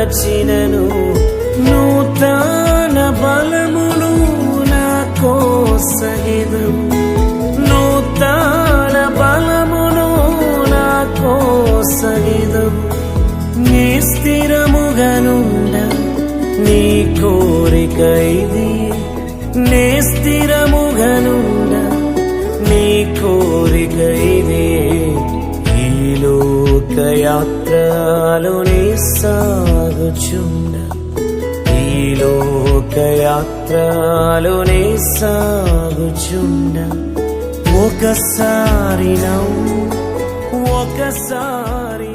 తలచినను నూతన బలమును నాకోసగిదవు నూతన బలమును నాకోసగిదవు నీ స్థిరముగనుండ నీ కోరిక ఇది నీ స్థిరముగనుండ నీ కోరిక ఇది ఈ లోకయాత్రలోనే సాగుచుండ ఈ లోకయాత్రలోనే సాగుచుండ ఒకసారి నవ్వు ఒకసారి